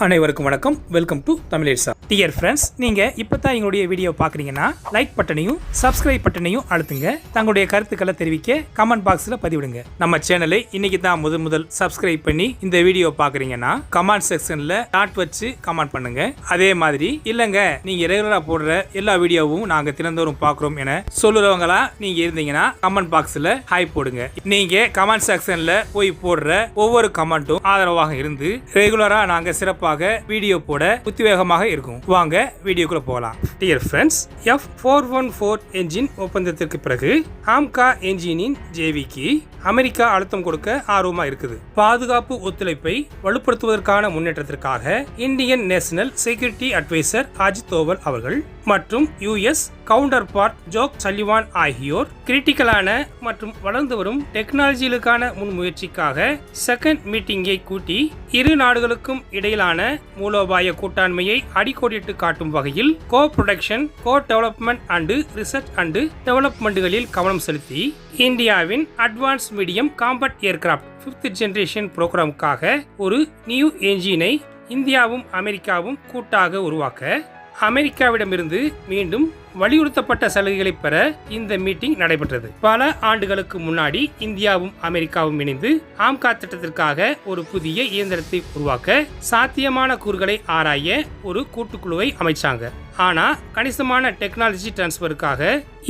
அனைவருக்கும் வணக்கம். Welcome to தமிழேசா. டியர் ஃப்ரெண்ட்ஸ், நீங்க இப்பதான் எங்களுடைய வீடியோ பாக்குறீங்கன்னா லைக் பட்டனையும் சப்ஸ்கிரைப் பட்டனையும் அழுத்துங்க. தங்களுடைய கருத்துக்களை தெரிவிக்க கமெண்ட் பாக்ஸ்ல பதிவிடுங்க. நம்ம சேனலை இன்னைக்கு தான் முதல் சப்ஸ்கிரைப் பண்ணி இந்த வீடியோ பாக்குறீங்கன்னா கமெண்ட் செக்ஷன்ல டாட் வச்சு கமெண்ட் பண்ணுங்க. அதே மாதிரி இல்லங்க நீங்க ரெகுலரா போடுற எல்லா வீடியோவும் நாங்க தினந்தோறும் பாக்குறோம் என சொல்லுறவங்களா நீங்க இருந்தீங்கன்னா கமெண்ட் பாக்ஸ்ல ஹாய் போடுங்க. நீங்க கமெண்ட் செக்ஷன்ல போய் போடுற ஒவ்வொரு கமெண்ட்டும் ஆதரவாக இருந்து ரெகுலரா நாங்க சிறப்பாக வீடியோ போட உத்வேகமாக இருக்கும். வாங்க வீடியோக்குள்ள போகலாம். டியர் ஃப்ரெண்ட்ஸ், F414 என்ஜின் ஒப்பந்தத்திற்கு பிறகு ஆம்கா என்ஜினின் ஜேவிக்கு அமெரிக்கா அழுத்தம் கொடுக்க ஆர்வமா இருக்குது. பாதுகாப்பு ஒத்துழைப்பை வலுப்படுத்துவதற்கான முன்னேற்றத்திற்காக Indian national security adviser Ajit Doval அவர்கள் மற்றும் US counterpart Jake Sullivan ஆகியோர் கிரிட்டிக்கலான மற்றும் வளர்ந்து வரும் டெக்னாலஜிகளுக்கான முன்முயற்சிக்காக செகண்ட் மீட்டிங்கை கூட்டி இரு நாடுகளுக்கும் இடையிலான மூலோபாய கூட்டாண்மையை அடிக்கோடிட்டு காட்டும் வகையில் co production, co development and research and டெவலப்மெண்ட்களில் கவனம் செலுத்தி இந்தியாவின் advance medium combat aircraft 5th generation புரோகிராமுக்காக ஒரு நியூ என்ஜினை இந்தியாவும் அமெரிக்காவும் கூட்டாக உருவாக்க அமெரிக்காவிடமிருந்து மீண்டும் வலியுறுத்தப்பட்ட சலுகைகளை பெற இந்த மீட்டிங் நடைபெற்றது. பல ஆண்டுகளுக்கு முன்னாடி இந்தியாவும் அமெரிக்காவும் இணைந்து ஆம்கா திட்டத்திற்காக ஒரு புதிய இயந்திரத்தை உருவாக்க சாத்தியமான கூறுகளை ஆராய ஒரு கூட்டுக்குழுவை அமைச்சாங்க. ஆனா கணிசமான டெக்னாலஜி டிரான்ஸ்பருக்காக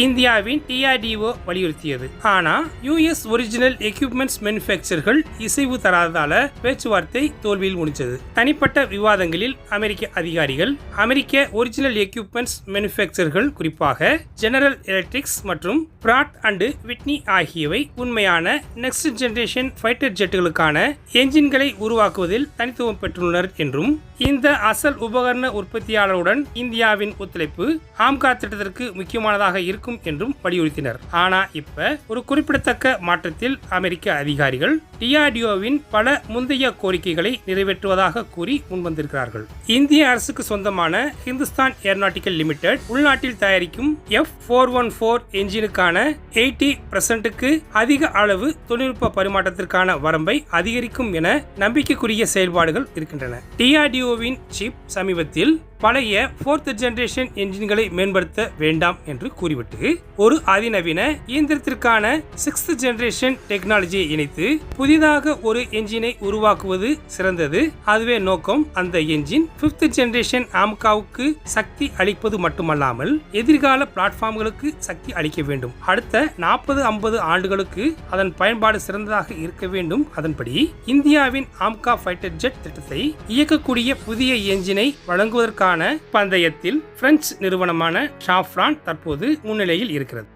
இந்தியாவின் டிஆர்டிஓ வலியுறுத்தியது. ஆனா யுஎஸ் ஒரிஜினல் எக்யூப்மெண்ட்ஸ் மேனுஃபேக்சர்கள் இசைவு தராததால பேச்சுவார்த்தை தோல்வியில் முடிஞ்சது. தனிப்பட்ட விவாதங்களில் அமெரிக்க அதிகாரிகள் அமெரிக்க ஒரிஜினல் எக்யூப்மெண்ட்ஸ் மேனுஃபேக்சர்கள் குறிப்பாக ஜெனரல் எலக்ட்ரிக்ஸ் மற்றும் பிராட் அண்ட் விட்னி ஆகியவை உண்மையான நெக்ஸ்ட் ஜெனரேஷன் ஃபைட்டர் ஜெட்டுகளுக்கான என்ஜின்களை உருவாக்குவதில் தனித்துவம் பெற்றுள்ளனர் என்றும் இந்த அசல் உபகரண உற்பத்தியாளருடன் இந்தியாவின் ஒத்துழைப்பு ஆம்கா திட்டத்திற்கு முக்கியமானதாக இருக்கும் என்றும் வலியுறுத்தினர். ஆனா இப்ப ஒரு குறிப்பிடத்தக்க மாற்றத்தில் அமெரிக்க அதிகாரிகள் டிஆர்டிஓவின் பல முந்தைய கோரிக்கைகளை நிறைவேற்றுவதாக கூறி முன்வந்திருக்கிறார்கள். இந்திய அரசுக்கு சொந்தமான ஹிந்துஸ்தான் ஏரோநாட்டிக்கல் லிமிடெட் உள்நாட்டில் தயாரிக்கும் F414 என்ஜினுக்கான 80% அதிக அளவு தொழில்நுட்ப பரிமாற்றத்திற்கான வரம்பை அதிகரிக்கும் என நம்பிக்கைக்குரிய செயல்பாடுகள் இருக்கின்றன. டிஆர்டிஓவின் சீப் சமீபத்தில் பழைய 4th ஜெனரேஷன் என்ஜின்களை மேம்படுத்த வேண்டாம் என்று கூறிவிட்டு ஒரு அதிநவீன இயந்திரத்திற்கான 6th ஜெனரேஷன் டெக்னாலஜியை இணைத்து புதிதாக ஒரு என்ஜினை உருவாக்குவது சிறந்தது. அதுவே நோக்கம். அந்த என்ஜின் 5th ஜெனரேஷன் ஆம்காவுக்கு சக்தி அளிப்பது மட்டுமல்லாமல் எதிர்கால பிளாட்ஃபார்ம்களுக்கு சக்தி அளிக்க வேண்டும். அடுத்த 40-50 ஆண்டுகளுக்கு அதன் பயன்பாடு சிறந்ததாக இருக்க வேண்டும். அதன்படி இந்தியாவின் ஆம்கா ஃபைட்டர் ஜெட் திட்டத்தை இயக்கக்கூடிய புதிய என்ஜினை வழங்குவதற்கான பந்தயத்தில் பிரெஞ்சு நிறுவனமான ஷாஃப்ரான் தற்போது முன்னிலையில் இருக்கிறது.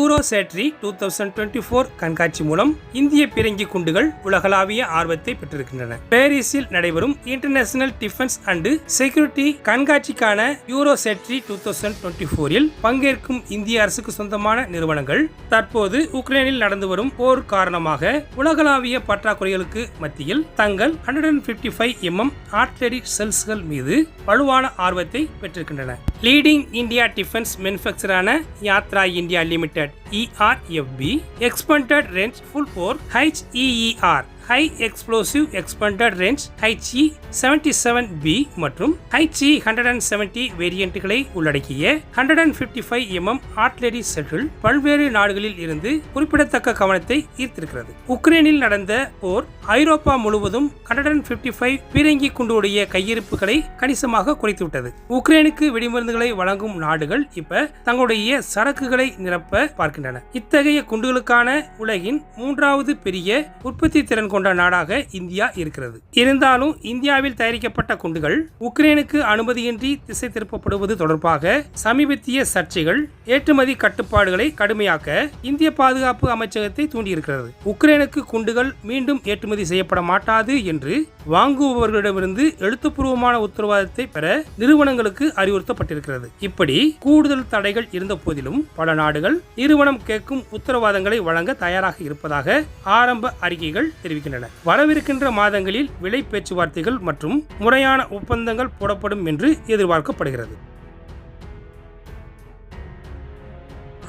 யூரோசேட்ரி 2024 கண்காட்சி மூலம் இந்திய பீரங்கி குண்டுகள் உலகளாவிய ஆர்வத்தை பெற்றிருக்கின்றன. பாரிஸில் நடைபெறும் இன்டர்நேஷனல் டிஃபென்ஸ் அண்ட் செக்யூரிட்டி கண்காட்சிக்கான யூரோசேட்ரி 2024 பங்கேற்கும் இந்திய அரசுக்கு சொந்தமான நிறுவனங்கள் தற்போது உக்ரைனில் நடந்து வரும் போர் காரணமாக உலகளாவிய பற்றாக்குறைகளுக்கு மத்தியில் தங்கள் 155 mm ஆர்டிலரி செல்ஸ்கள் மீது வலுவான ஆர்வத்தை பெற்றிருக்கின்றன. லீடிங் இந்தியா டிஃபென்ஸ் மேனுஃபேக்சரான Yatra India limited ERFB Expanded Range Full Bore HEER High Explosive Expanded Range HE77B மற்றும் HE170 வேரியண்ட்களை உள்ளடக்கிய 155 mm ஆர்டிலரி செட்கள் பல்வேறு நாடுகளில் இருந்து குறிப்பிடத்தக்க கவனத்தை ஈர்த்திருக்கிறது. உக்ரைனில் நடந்த போர் ஐரோப்பா முழுவதும் 155 பீரங்கி குண்டுடைய கையிருப்புகளை கணிசமாக குறைத்துவிட்டது. உக்ரைனுக்கு வெடிமருந்துகளை வழங்கும் நாடுகள் இப்ப தங்களுடைய சரக்குகளை நிரப்ப பார்க்கின்றன. இத்தகைய குண்டுகளுக்கான உலகின் 3வது பெரிய உற்பத்தி திறன் கொண்ட நாடாக இந்தியா இருக்கிறது. இருந்தாலும் இந்தியாவில் தயாரிக்கப்பட்ட குண்டுகள் உக்ரைனுக்கு அனுமதியின்றி திசை திருப்பப்படுவது தொடர்பாக சமீபத்திய சர்ச்சைகள் ஏற்றுமதி கட்டுப்பாடுகளை கடுமையாக்க இந்திய பாதுகாப்பு அமைச்சகத்தை தூண்டியிருக்கிறது. உக்ரைனுக்கு குண்டுகள் மீண்டும் ஏற்றுமதி செய்யப்பட மாட்டாது என்று வாங்குபவர்களிடமிருந்து எழுத்துப்பூர்வமான உத்தரவாதத்தை பெற நிறுவனங்களுக்கு அறிவுறுத்தப்பட்டிருக்கிறது. இப்படி கூடுதல் தடைகள் இருந்த போதிலும் பல நாடுகள் நிறுவனம் கேட்கும் உத்தரவாதங்களை வழங்க தயாராக இருப்பதாக ஆரம்ப அறிக்கைகள் தெரிவிக்கின்றன. வரவிருக்கின்ற மாதங்களில் விலை பேச்சுவார்த்தைகள் மற்றும் முறையான ஒப்பந்தங்கள் போடப்படும் என்று எதிர்பார்க்கப்படுகிறது.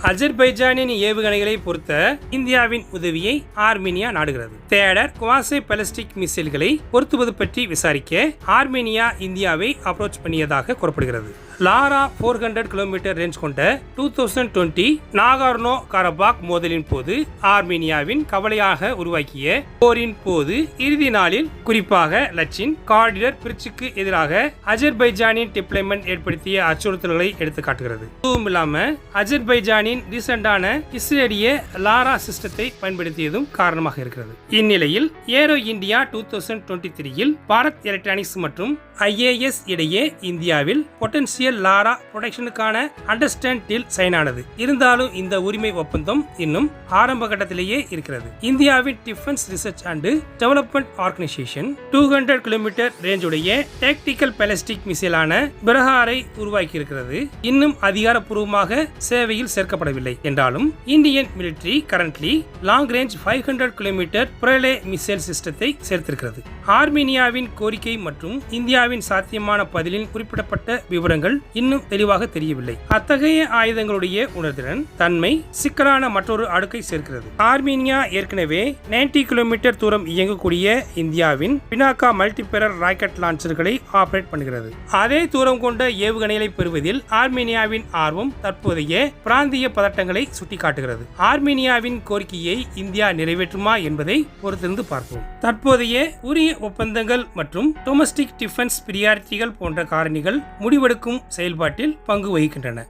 அஜர்பைஜானின் ஏவுகணைகளை பொறுத்த இந்தியாவின் உதவியை ஆர்மீனியா நாடுகிறது. தேடர் குவாசை பாலிஸ்டிக் மிசைல்களை பொருத்துவது பற்றி விசாரிக்க ஆர்மீனியா இந்தியாவை அப்ரோச் பண்ணியதாக கூறப்படுகிறது. லாரா 400 கிலோமீட்டர் ரேஞ்ச் கொண்ட 2020 நாகார்னோ கரபாக் மோதலின் போது ஆர்மீனியாவின் கவலையாக உருவாக்கிய போரின் போது இறுதி நாளில் குறிப்பாக லட்சின் கார்டிடர் பிரிட்ஜுக்கு எதிராக அஜர்பைஜானின் டிப்ளமெண்ட் ஏற்படுத்திய அச்சுறுத்தல்களை எடுத்து காட்டுகிறது. இதுவும் இல்லாம அஜர்பைஜானின் ரீசெண்டான இஸ்ரேலிய லாரா சிஸ்டத்தை பயன்படுத்தியதும் காரணமாக இருக்கிறது. இந்நிலையில் ஏரோ இந்தியா 2023 பாரத் எலக்ட்ரானிக்ஸ் மற்றும் IAS இடையே இந்தியாவில் பொட்டன்சியல் லாரா ப்ரொடக்ஷனுக்கான அண்டர்ஸ்டாண்ட் டீல் சைன் ஆனது. இருந்தாலும் இந்த உரிமை ஒப்பந்தம் இன்னும் ஆரம்ப கட்டத்திலேயே இருக்கிறது. இந்தியாவின் defence research and development organisation 200 kilometre ரேஞ்சுடைய டாக்டிக்கல் பாலிஸ்டிக் மிசைலான பிரஹாரை உருவாக்கி இருக்கிறது. இன்னும் அதிகாரப்பூர்வமாக சேவையில் சேர்க்கப்படவில்லை என்றாலும் Indian military currently long range 500 kilometre Pralay missile சிஸ்டத்தை சேர்த்திருக்கிறது. ஆர்மீனியாவின் கோரிக்கை மற்றும் இந்தியாவின் சாத்தியமான பதிலின் குறிப்பிடப்பட்ட விவரங்கள் இன்னும் தெளிவாக தெரியவில்லை. அத்தகைய ஆயுதங்களுடைய உணர்திறன் தன்மை சிக்கலான மற்றொரு அடுக்கை சேர்க்கிறது. ஆர்மீனியா ஏற்கனவே 90 கிலோமீட்டர் தூரம் இயங்கக்கூடிய இந்தியாவின் பினாக்கா மல்டிபெரர் ராக்கெட் லான்ச்சர்களை ஆபரேட் பண்ணுகிறது. அதே தூரம் கொண்ட ஏவுகணைகளை பெறுவதில் ஆர்மீனியாவின் ஆர்வம் தற்போதைய பிராந்திய பதட்டங்களை சுட்டிக்காட்டுகிறது. ஆர்மீனியாவின் கோரிக்கையை இந்தியா நிறைவேற்றுமா என்பதை பொறுத்திருந்து பார்ப்போம். தற்போதைய உரிய ஒப்பந்தங்கள் மற்றும் டொமஸ்டிக் டிஃபென்ஸ் பிரியாரிட்டிகள் போன்ற காரணிகள் முடிவெடுக்கும் செயல்பாட்டில் பங்கு வகிக்கின்றன.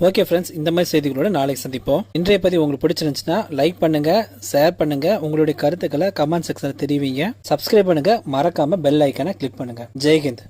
ஓகே ஃப்ரெண்ட்ஸ், இந்த மாதிரி செய்திகளோட நாளைக்கு சந்திப்போம். இன்றைய பதிவு உங்களுக்கு பிடிச்சிருந்துச்சுன்னா லைக் பண்ணுங்க, ஷேர் பண்ணுங்க, உங்களுடைய கருத்துக்களை கமெண்ட் செக்ஷன்ல தெரிவிங்க. சப்ஸ்கிரைப் பண்ணுங்க, மறக்காம பெல் ஐக்கானை கிளிக் பண்ணுங்க. ஜெய்ஹிந்த்.